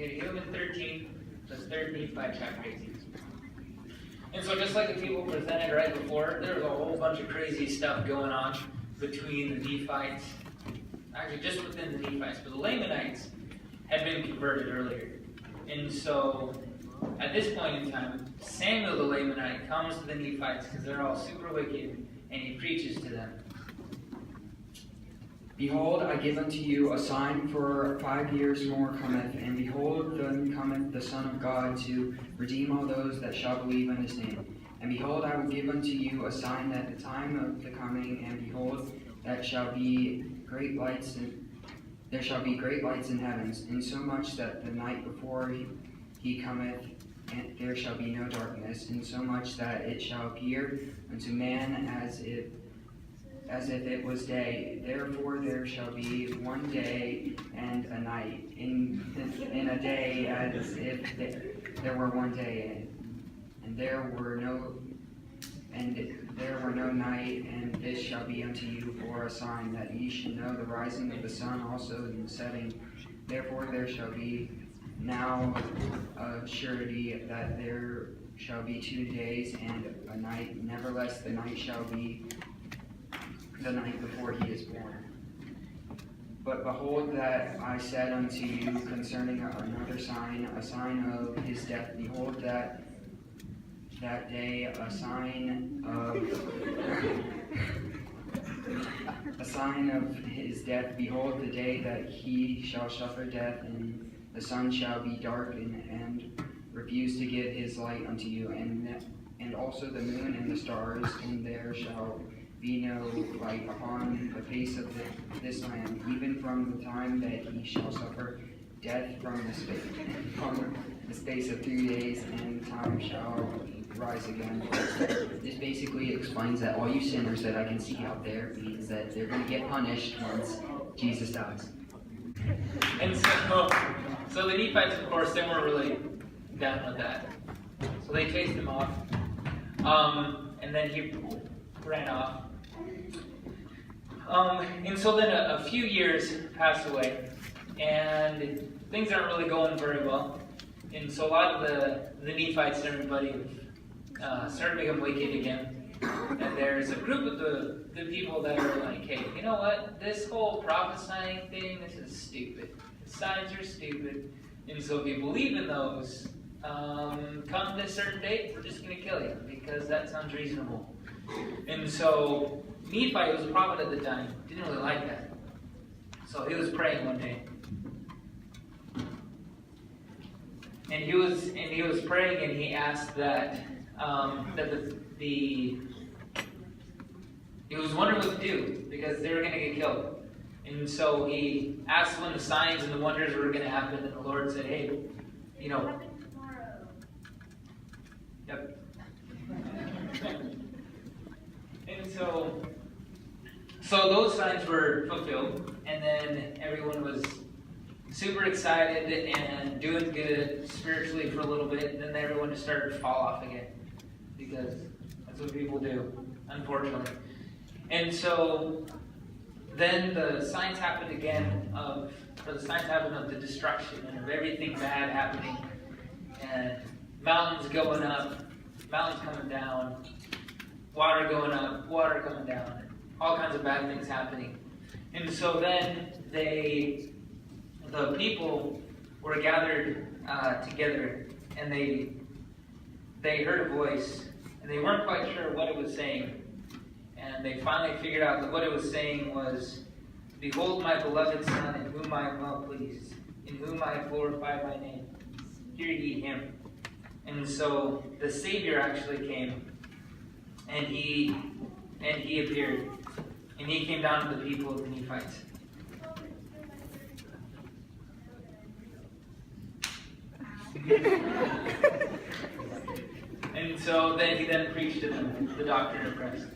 Human 13, the 3rd Nephi chapter 18. And so just like the people presented right before, there was a whole bunch of crazy stuff going on between the Nephites, actually just within the Nephites, but the Lamanites had been converted earlier. And so at this point in time, Samuel the Lamanite comes to the Nephites because they're all super wicked, and he preaches to them. Behold, I give unto you a sign, for 5 years more cometh, and behold, then cometh the Son of God to redeem all those that shall believe in his name. And behold, I will give unto you a sign at the time of the coming, and behold, there shall be great lights in heavens, insomuch that the night before he cometh, and there shall be no darkness, insomuch that it shall appear unto man as if it was day. Therefore there shall be one day and a night, in a day as if there were one day, and there were no night. And this shall be unto you for a sign, that ye should know the rising of the sun also and the setting. Therefore there shall be now a surety that there shall be 2 days and a night. Nevertheless the night shall be the night before he is born. But behold, that I said unto you concerning another sign, a sign of his death. Behold, that day a sign of his death. Behold, the day that he shall suffer death, and the sun shall be darkened, and refuse to give his light unto you, and also the moon and the stars, and there shall be no light upon the face of this land, even from the time that he shall suffer death from the space of 3 days, and time shall rise again. This basically explains that all you sinners that I can see out there means that they're going to get punished once Jesus dies. And so the Nephites, of course, they weren't really down with that. So they chased him off. And then he ran off. And so then a few years passed away, and things aren't really going very well. And so a lot of the Nephites and everybody started to become wicked again. And there's a group of the people that are like, hey, you know what? This whole prophesying thing, this is stupid. The signs are stupid. And so if you believe in those, come this certain date, we're just going to kill you, because that sounds reasonable. And so Nephi was a prophet at the time, didn't really like that. So he was praying one day. And he was praying, and he asked that he was wondering what to do, because they were going to get killed. And so he asked when the signs and the wonders were going to happen, and the Lord said, hey, you know. Yep. And so those signs were fulfilled, and then everyone was super excited and doing good spiritually for a little bit, and then everyone just started to fall off again, because that's what people do, unfortunately. And so then the signs happened again of the destruction and of everything bad happening, and mountains going up, mountains coming down, water going up, water coming down, all kinds of bad things happening. And so then the people were gathered together, and they heard a voice, and they weren't quite sure what it was saying. And they finally figured out that what it was saying was, behold my beloved Son, in whom I am well pleased, in whom I glorify my name. Hear ye him. And so the Savior actually came, and he appeared, and he came down to the people of the Nephites. And so then he preached to them the doctrine of Christ.